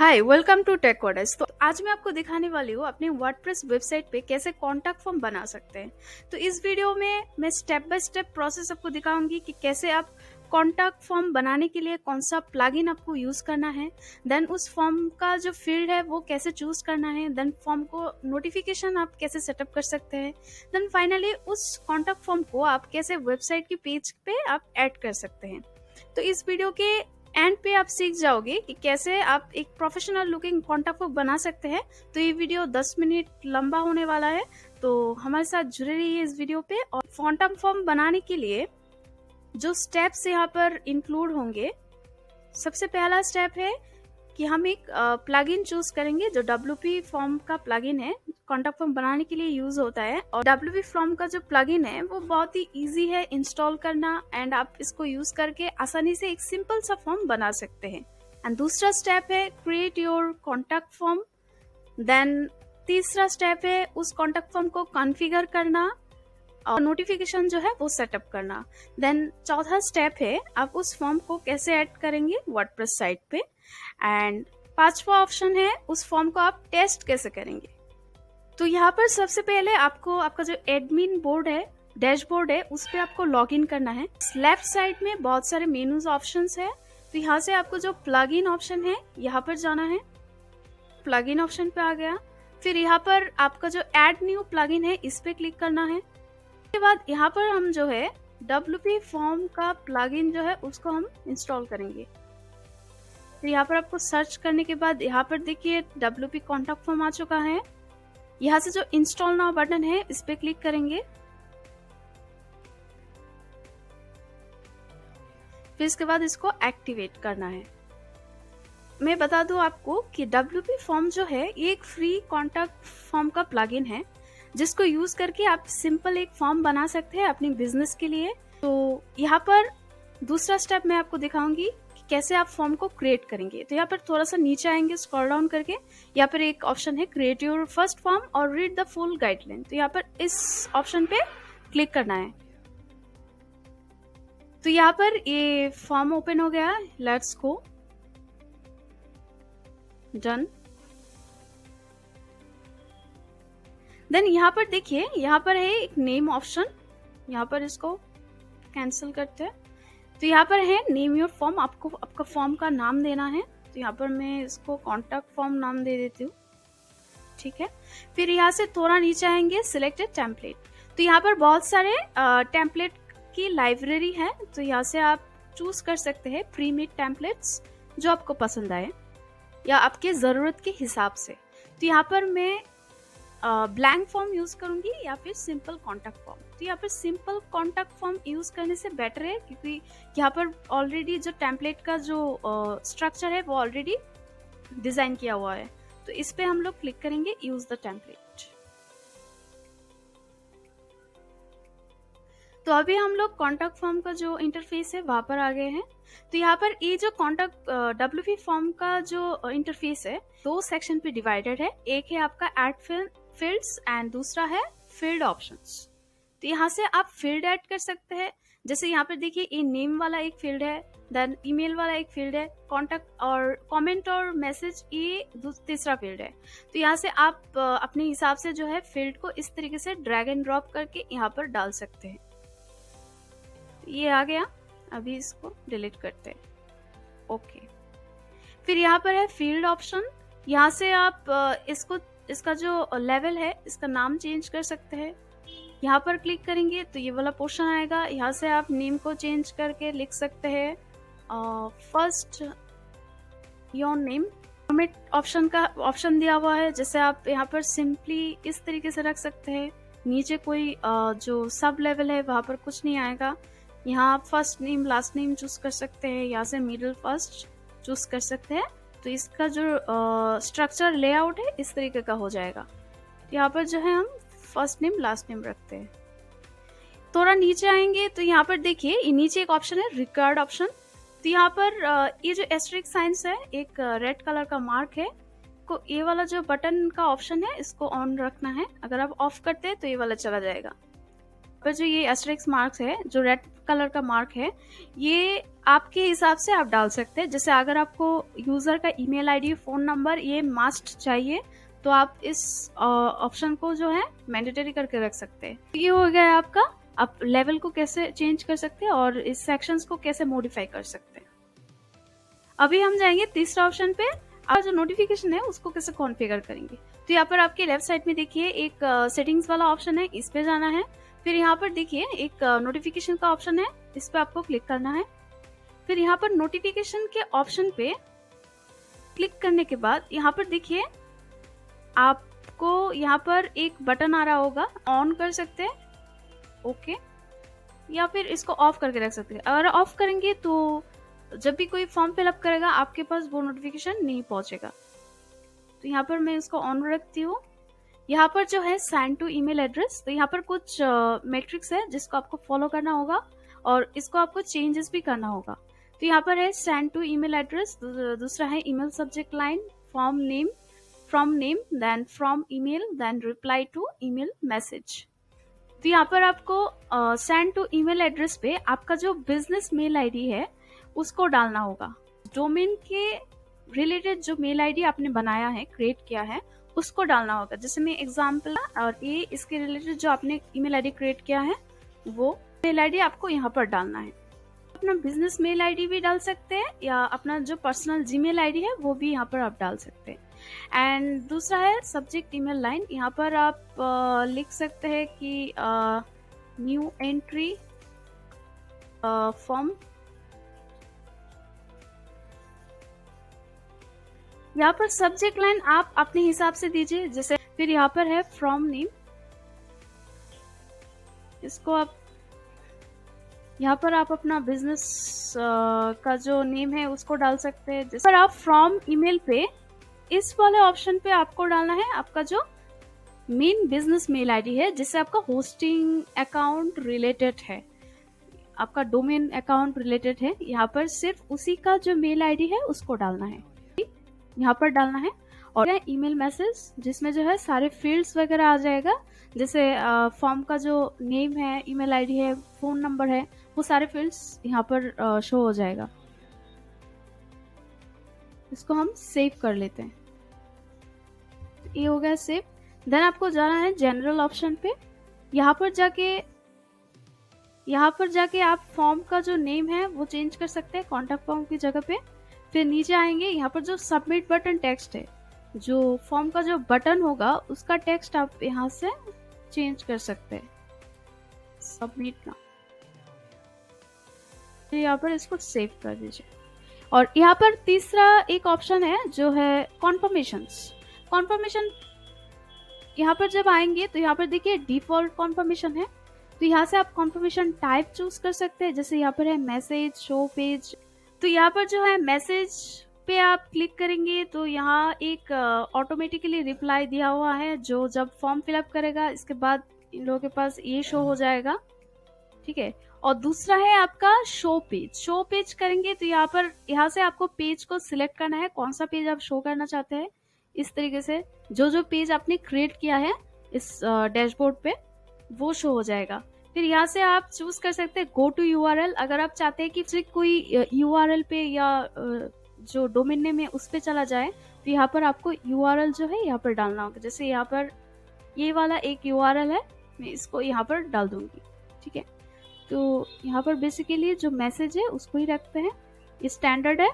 Hi welcome to Tech Coders. तो आज मैं आपको दिखाने वाली हूँ अपने वर्डप्रेस वेबसाइट पे कैसे कॉन्टैक्ट फॉर्म बना सकते हैं। तो इस वीडियो में मैं स्टेप बाय स्टेप प्रोसेस आपको दिखाऊंगी कि कैसे आप कॉन्टैक्ट फॉर्म बनाने के लिए कौन सा प्लगइन आपको यूज करना है, देन उस फॉर्म का जो फील्ड है वो कैसे चूज करना है, देन फॉर्म को नोटिफिकेशन आप कैसे सेटअप कर सकते हैं, देन फाइनली उस कॉन्टैक्ट फॉर्म को आप कैसे वेबसाइट की पेज पे आप ऐड कर सकते हैं। तो इस वीडियो के एंड पे आप सीख जाओगे कि कैसे आप एक प्रोफेशनल लुकिंग कॉन्टैक्ट फॉर्म बना सकते हैं। तो ये वीडियो 10 मिनट लंबा होने वाला है, तो हमारे साथ जुड़े रहिए इस वीडियो पे। और कॉन्टैक्ट फॉर्म बनाने के लिए जो स्टेप्स यहाँ पर इंक्लूड होंगे, सबसे पहला स्टेप है कि हम एक प्लगइन चूज करेंगे जो WP फॉर्म का प्लगइन है, कॉन्टैक्ट फॉर्म बनाने के लिए यूज होता है। और WP फॉर्म का जो प्लगइन है वो बहुत ही इजी है इंस्टॉल करना, एंड आप इसको यूज करके आसानी से एक सिंपल सा फॉर्म बना सकते हैं। एंड दूसरा स्टेप है create your contact form. Then तीसरा स्टेप है उस कॉन्टैक्ट फॉर्म को कॉन्फ़िगर करना और नोटिफिकेशन जो है वो सेटअप करना। देन चौथा स्टेप है आप उस फॉर्म को कैसे ऐड करेंगे वर्डप्रेस साइट पे। एंड पांचवा ऑप्शन है उस फॉर्म को आप टेस्ट कैसे करेंगे। तो यहाँ पर सबसे पहले आपको आपका जो एडमिन बोर्ड है, डैशबोर्ड है, उस पे आपको लॉग इन करना है। लेफ्ट साइड में बहुत सारे मेनूज ऑप्शंस है, तो यहाँ से आपको जो प्लगइन ऑप्शन है यहाँ पर जाना है। प्लगइन ऑप्शन पे आ गया, फिर यहाँ पर आपका जो ऐड न्यू प्लगइन है इस पे क्लिक करना है। उसके बाद यहाँ पर हम जो है WP फॉर्म का प्लगइन जो है उसको हम इंस्टॉल करेंगे। तो यहाँ पर आपको सर्च करने के बाद यहाँ पर देखिए WP कॉन्टैक्ट फॉर्म आ चुका है। यहाँ से जो इंस्टॉल नाउ बटन है इस पे क्लिक करेंगे, फिर इसके बाद इसको एक्टिवेट करना है। मैं बता दूं आपको कि WP फॉर्म जो है ये एक फ्री कॉन्टैक्ट फॉर्म का प्लगइन है जिसको यूज करके आप सिंपल एक फॉर्म बना सकते हैं अपनी बिजनेस के लिए। तो यहाँ पर दूसरा स्टेप मैं आपको दिखाऊंगी कि कैसे आप फॉर्म को क्रिएट करेंगे। तो यहाँ पर थोड़ा सा नीचे आएंगे, स्क्रॉल डाउन करके यहाँ पर एक ऑप्शन है क्रिएट योर फर्स्ट फॉर्म और रीड द फुल गाइडलाइन। तो यहाँ पर इस ऑप्शन पे क्लिक करना है। तो यहाँ पर ये फॉर्म ओपन हो गया, लेट्स गो, डन। देन यहाँ पर देखिए यहाँ पर है एक नेम ऑप्शन, यहाँ पर इसको कैंसिल करते हैं। तो यहाँ पर है नेम योर फॉर्म, आपको आपका फॉर्म का नाम देना है। तो यहाँ पर मैं इसको कॉन्टैक्ट फॉर्म नाम दे देती हूँ, ठीक है। फिर यहाँ से थोड़ा नीचे आएंगे, सिलेक्टेड टेम्पलेट। तो यहाँ पर बहुत सारे टेम्पलेट की लाइब्रेरी है, तो यहाँ से आप चूज कर सकते हैं प्री मेड टेम्पलेट्स जो आपको पसंद आए या आपके ज़रूरत के हिसाब से। तो यहाँ पर मैं ब्लैंक फॉर्म यूज करूंगी या फिर सिंपल कॉन्टैक्ट फॉर्म। तो यहाँ पर सिंपल कॉन्टैक्ट फॉर्म यूज करने से बेटर है, क्योंकि यहाँ पर ऑलरेडी जो टेम्पलेट का जो स्ट्रक्चर है वो ऑलरेडी डिजाइन किया हुआ है। तो इस पे हम लोग क्लिक करेंगे यूज द टेम्पलेट। तो अभी हम लोग कॉन्टैक्ट फॉर्म का जो इंटरफेस है वहां पर आ गए हैं। तो यहाँ पर ये जो कॉन्टैक्ट WP फॉर्म का जो इंटरफेस है दो सेक्शन पे डिवाइडेड है। एक है आपका ऐड फील्ड्स एंड दूसरा है फील्ड ऑप्शंस। तो यहाँ से आप फील्ड ऐड कर सकते हैं। जैसे यहाँ पर देखिए ये नेम वाला एक फील्ड है, देन ईमेल वाला एक फील्ड है, कॉन्टैक्ट और कमेंट और मैसेज ये तीसरा फील्ड है। तो यहाँ से आप अपने हिसाब से जो है फील्ड को इस तरीके से ड्रैग एंड ड्रॉप करके यहाँ पर डाल सकते हैं। ये आ गया, अभी इसको डिलीट करते हैं, ओके। फिर यहाँ पर है फील्ड ऑप्शन, यहाँ से आप इसका जो लेवल है इसका नाम चेंज कर सकते हैं। यहाँ पर क्लिक करेंगे तो ये वाला पोर्शन आएगा, यहाँ से आप नेम को चेंज करके लिख सकते हैं first your name. Format option का ऑप्शन दिया हुआ है, जैसे आप यहाँ पर सिंपली इस तरीके से रख सकते हैं। नीचे कोई जो सब लेवल है वहां पर कुछ नहीं आएगा। यहाँ आप first name last name choose कर सकते हैं, यहाँ से मिडिल फर्स्ट चूज कर सकते हैं। तो इसका जो स्ट्रक्चर लेआउट है इस तरीके का हो जाएगा। यहाँ पर जो है हम फर्स्ट नेम लास्ट नेम रखते हैं। थोड़ा नीचे आएंगे तो यहाँ पर देखिए ये नीचे एक ऑप्शन है रिकॉर्ड ऑप्शन। तो यहाँ पर ये जो एस्टेरिस्क साइंस है, एक रेड कलर का मार्क है, को ये वाला जो बटन का ऑप्शन है इसको ऑन रखना है। अगर आप ऑफ करते हैं तो ये वाला चला जाएगा। पर जो ये एस्टेरिस्क मार्क्स है, जो रेड कलर का मार्क है, ये आपके हिसाब से आप डाल सकते हैं। जैसे अगर आपको यूज़र का ईमेल आईडी, फ़ोन नंबर ये मस्ट चाहिए, तो आप इस ऑप्शन को जो है मैंडेटरी करके रख सकते हैं। ये हो गया आपका, आप लेवल को कैसे चेंज कर सकते हैं और इस सेक्शंस को कैसे मॉडिफाई कर सकते हैं। अभी हम जाएंगे तीसरा ऑप्शन पे, आप जो नोटिफिकेशन है उसको कैसे कॉन्फ़िगर करेंगे। तो यहाँ पर आपके लेफ्ट साइड में देखिए एक सेटिंग्स वाला ऑप्शन है, इस पे जाना है। फिर यहाँ पर देखिए एक नोटिफिकेशन का ऑप्शन है, इस पे आपको क्लिक करना है। फिर यहाँ पर नोटिफिकेशन के ऑप्शन पे क्लिक करने के बाद यहाँ पर देखिए आपको यहाँ पर एक बटन आ रहा होगा, ऑन कर सकते हैं, ओके, या फिर इसको ऑफ करके रख सकते हैं। अगर ऑफ करेंगे तो जब भी कोई फॉर्म फिलअप करेगा आपके पास वो नोटिफिकेशन नहीं पहुंचेगा। तो यहाँ पर मैं इसको ऑन रखती हूँ। यहाँ पर जो है सेंड टू ईमेल एड्रेस, तो यहाँ पर कुछ मैट्रिक्स है जिसको आपको फॉलो करना होगा और इसको आपको चेंजेस भी करना होगा। तो यहाँ पर है सेंड टू ईमेल एड्रेस, दूसरा है email subject line from name then from email then reply to email message. तो यहाँ पर आपको सेंड टू ईमेल एड्रेस पे आपका जो बिजनेस मेल आईडी है उसको डालना होगा। डोमेन के रिलेटेड जो मेल आईडी आपने बनाया है, क्रिएट किया है, उसको डालना होगा। जैसे मैं एग्जांपल और ये इसके रिलेटेड जो आपने ईमेल आईडी क्रिएट किया है वो मेल आईडी आपको यहाँ पर डालना है। अपना बिजनेस मेल आईडी भी डाल सकते हैं या अपना जो पर्सनल जीमेल आईडी है वो भी यहाँ पर आप डाल सकते हैं। एंड दूसरा है सब्जेक्ट ईमेल लाइन, यहाँ पर आप लिख सकते हैं कि न्यू एंट्री फॉर्म। यहाँ पर सब्जेक्ट लाइन आप अपने हिसाब से दीजिए। जैसे फिर यहाँ पर है फ्रॉम नेम, इसको आप यहाँ पर आप अपना बिजनेस का जो नेम है उसको डाल सकते हैं। जैसे आप फ्रॉम ईमेल पे इस वाले ऑप्शन पे आपको डालना है आपका जो मेन बिजनेस मेल आईडी है जिससे आपका होस्टिंग अकाउंट रिलेटेड है, आपका डोमेन अकाउंट रिलेटेड है। यहाँ पर सिर्फ उसी का जो मेल आईडी है उसको डालना है, यहाँ पर डालना है। और ईमेल मैसेज जिसमें जो है सारे फील्ड्स वगैरह आ जाएगा, जैसे फॉर्म का जो नेम है, ईमेल आईडी है, फोन नंबर है, वो सारे फील्ड्स यहाँ पर शो हो जाएगा। इसको हम सेव कर लेते हैं। ये हो गया सेव। देन आपको जाना है जनरल ऑप्शन पे। यहाँ पर जाके आप फॉर्म का जो नेम है वो चेंज कर सकते हैं कॉन्टैक्ट फॉर्म की जगह पे। फिर नीचे आएंगे, यहाँ पर जो सबमिट बटन टेक्स्ट है, जो फॉर्म का जो बटन होगा उसका टेक्स्ट आप यहाँ से चेंज कर सकते हैं, सबमिट ना। तो यहाँ पर इसको सेव कर दीजिए। और यहाँ पर तीसरा एक ऑप्शन है जो है कॉन्फर्मेशन। यहाँ पर जब आएंगे तो यहाँ पर देखिए डिफॉल्ट कॉन्फर्मेशन है, तो यहाँ से आप कॉन्फर्मेशन टाइप चूज कर सकते हैं। जैसे यहाँ पर है मैसेज, शो पेज। तो यहाँ पर जो है मैसेज पे आप क्लिक करेंगे तो यहाँ एक ऑटोमेटिकली रिप्लाई दिया हुआ है जो जब फॉर्म फिलअप करेगा इसके बाद इन लोगों के पास ये शो हो जाएगा, ठीक है। और दूसरा है आपका शो पेज करेंगे तो यहाँ से आपको पेज को सिलेक्ट करना है, कौन सा पेज आप शो करना चाहते हैं। इस तरीके से जो पेज आपने क्रिएट किया है इस डैशबोर्ड पे वो शो हो जाएगा। फिर यहाँ से आप चूज कर सकते हैं गो टू यूआरएल। अगर आप चाहते हैं कि सिर्फ कोई यूआरएल पे या जो डोमेन नेम है उस पे चला जाए तो यहाँ पर आपको यूआरएल जो है यहाँ पर डालना होगा। जैसे यहाँ पर ये वाला एक यूआरएल है, मैं इसको यहाँ पर डाल दूंगी, ठीक है। तो यहाँ पर बेसिकली जो मैसेज है उसको ही रखते हैं, ये स्टैंडर्ड है।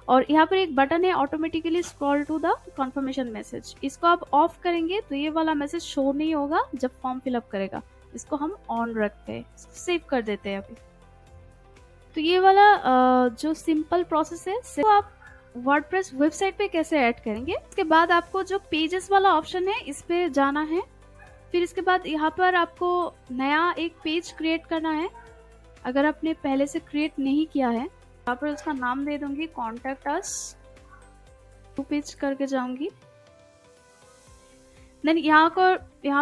और यहाँ पर एक बटन है automatically scroll to the confirmation message, इसको आप ऑफ करेंगे तो ये वाला मैसेज शो नहीं होगा जब फॉर्म फिलअप करेगा। इसको हम ऑन रखते हैं, इसको सेव कर देते हैं अभी। तो ये वाला जो सिंपल प्रोसेस है वो आप वर्डप्रेस वेबसाइट पे कैसे ऐड करेंगे। इसके बाद आपको जो पेजेस वाला ऑप्शन है इस पे जाना है। फिर इसके बाद यहाँ पर आपको नया एक पेज क्रिएट करना है। अगर आपने पहले से क्रिएट नहीं किया है, यहाँ पर उसका नाम दे दूंगी कॉन्टैक्ट अस, पेज करके जाऊंगी। देन यहाँ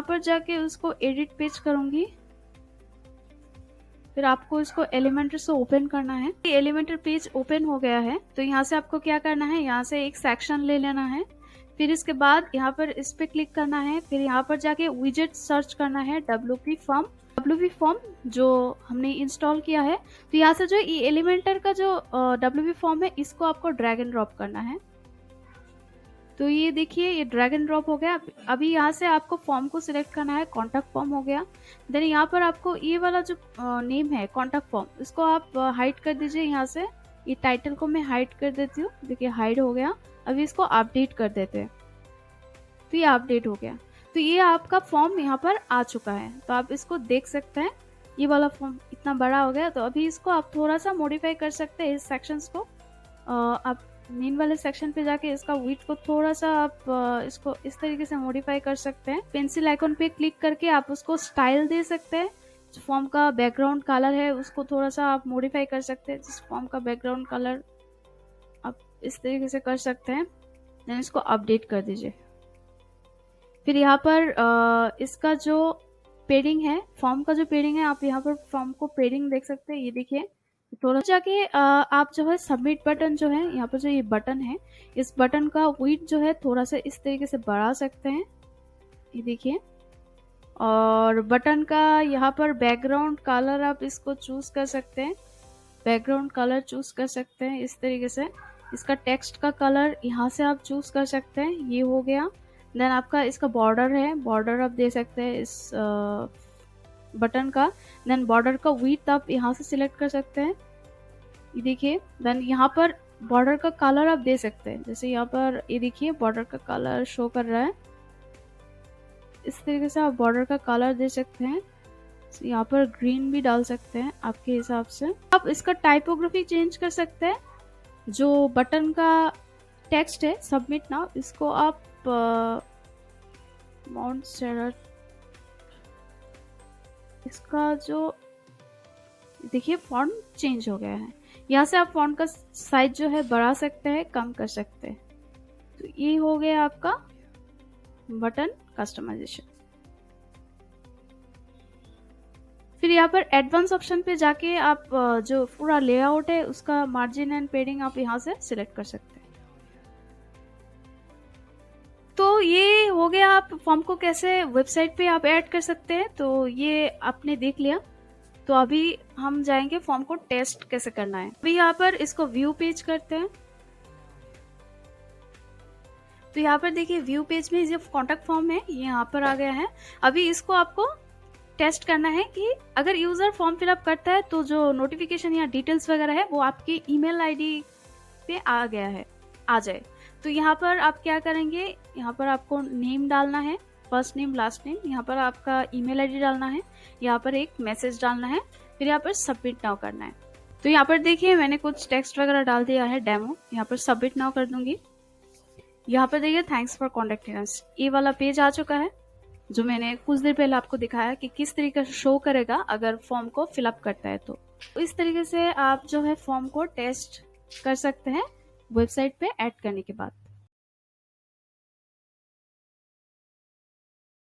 पर जाके उसको एडिट पेज करूंगी। फिर आपको इसको एलिमेंटर से ओपन करना है। एलिमेंटर पेज ओपन हो गया है तो यहाँ से आपको क्या करना है, यहाँ से एक सेक्शन ले लेना है। फिर इसके बाद यहाँ पर इस पे क्लिक करना है। फिर यहाँ पर जाके विजेट सर्च करना है, WP फॉर्म। WP फॉर्म जो हमने इंस्टॉल किया है, तो यहाँ से जो ये एलिमेंटर का जो WP फॉर्म है इसको आपको ड्रैग एंड ड्रॉप करना है। तो ये देखिए ये ड्रैग एंड ड्रॉप हो गया। अभी यहाँ से आपको फॉर्म को सिलेक्ट करना है, कॉन्टैक्ट फॉर्म हो गया। देन यहाँ पर आपको ये वाला जो नेम है कॉन्टैक्ट फॉर्म, इसको आप हाइड कर दीजिए। यहाँ से ये टाइटल को मैं हाइड कर देती हूँ, देखिए हाइड हो गया। अभी इसको अपडेट कर देते हैं, तो ये अपडेट हो गया। तो ये आपका फॉर्म यहाँ पर आ चुका है, तो आप इसको देख सकते हैं। ये वाला फॉर्म इतना बड़ा हो गया, तो अभी इसको आप थोड़ा सा मॉडिफाई कर सकते हैं। इस सेक्शंस को आप मेन वाले सेक्शन पे जाके इसका विड्थ को थोड़ा सा आप इसको इस तरीके से मॉडिफाई कर सकते हैं। पेंसिल आइकॉन पे क्लिक करके आप उसको स्टाइल दे सकते हैं। जो फॉर्म का बैकग्राउंड कलर है उसको थोड़ा सा आप मॉडिफाई कर सकते हैं। जिस फॉर्म का बैकग्राउंड कलर आप इस तरीके से कर सकते हैं। देन इसको अपडेट कर दीजिए। फिर यहाँ पर इसका जो पेडिंग है, फॉर्म का जो पेडिंग है, आप यहाँ पर फॉर्म को पेडिंग देख सकते हैं। ये देखिए थोड़ा जाके आप जो है सबमिट बटन जो है, यहाँ पर जो ये बटन है, इस बटन का विड्थ जो है थोड़ा सा इस तरीके से बढ़ा सकते हैं। ये देखिए, और बटन का यहाँ पर बैकग्राउंड कलर आप इसको चूज कर सकते हैं। बैकग्राउंड कलर चूज कर सकते हैं इस तरीके से। इसका टेक्स्ट का कलर यहाँ से आप चूज कर सकते हैं। ये हो गया। देन आपका इसका बॉर्डर है, बॉर्डर आप दे सकते हैं इस बटन का। देन बॉर्डर का विड्थ आप यहाँ से सिलेक्ट कर सकते हैं। ये देखिए। देन यहाँ पर बॉर्डर का कलर आप दे सकते हैं। जैसे यहाँ पर ये देखिए बॉर्डर का कलर शो कर रहा है, इस तरीके से आप बॉर्डर का कलर दे सकते हैं। यहाँ पर ग्रीन भी डाल सकते हैं आपके हिसाब से। आप इसका टाइपोग्राफी चेंज कर सकते हैं। जो बटन का टेक्स्ट है सबमिट नाउ, इसको आप माउंट सेरट, इसका जो देखिए फॉन्ट चेंज हो गया है। यहाँ से आप फॉन्ट का साइज जो है बढ़ा सकते हैं, कम कर सकते हैं। तो ये हो गया आपका बटन कस्टमाइजेशन। फिर यहाँ पर एडवांस ऑप्शन पे जाके आप जो पूरा लेआउट है उसका मार्जिन एंड पेडिंग आप यहाँ से सिलेक्ट कर सकते हैं। तो ये हो गया आप फॉर्म को कैसे वेबसाइट पे आप ऐड कर सकते हैं। तो ये आपने देख लिया। तो अभी हम जाएंगे फॉर्म को टेस्ट कैसे करना है। अभी यहाँ पर इसको व्यू पेज करते हैं। तो यहाँ पर देखिए व्यू पेज में जो कॉन्टैक्ट फॉर्म है ये यहाँ पर आ गया है। अभी इसको आपको टेस्ट करना है कि अगर यूजर फॉर्म फिलअप करता है तो जो नोटिफिकेशन या डिटेल्स वगैरह है वो आपकी ईमेल आईडी पे आ गया है, आ जाए। तो यहाँ पर आप क्या करेंगे, यहाँ पर आपको नेम डालना है, फर्स्ट नेम लास्ट नेम। यहाँ पर आपका ईमेल आईडी डालना है, यहाँ पर एक मैसेज डालना है, फिर यहाँ पर सबमिट नाउ करना है। तो यहाँ पर देखिए मैंने कुछ टेक्स्ट वगैरह डाल दिया है डेमो। यहाँ पर सबमिट नाउ कर दूंगी। यहाँ पर देखिए थैंक्स फॉर कॉन्टेक्टिंग अस, ये वाला पेज आ चुका है जो मैंने कुछ देर पहले आपको दिखाया कि किस तरीके से शो करेगा अगर फॉर्म को फिलअप करता है। तो इस तरीके से आप जो है फॉर्म को टेस्ट कर सकते हैं वेबसाइट पे ऐड करने के बाद।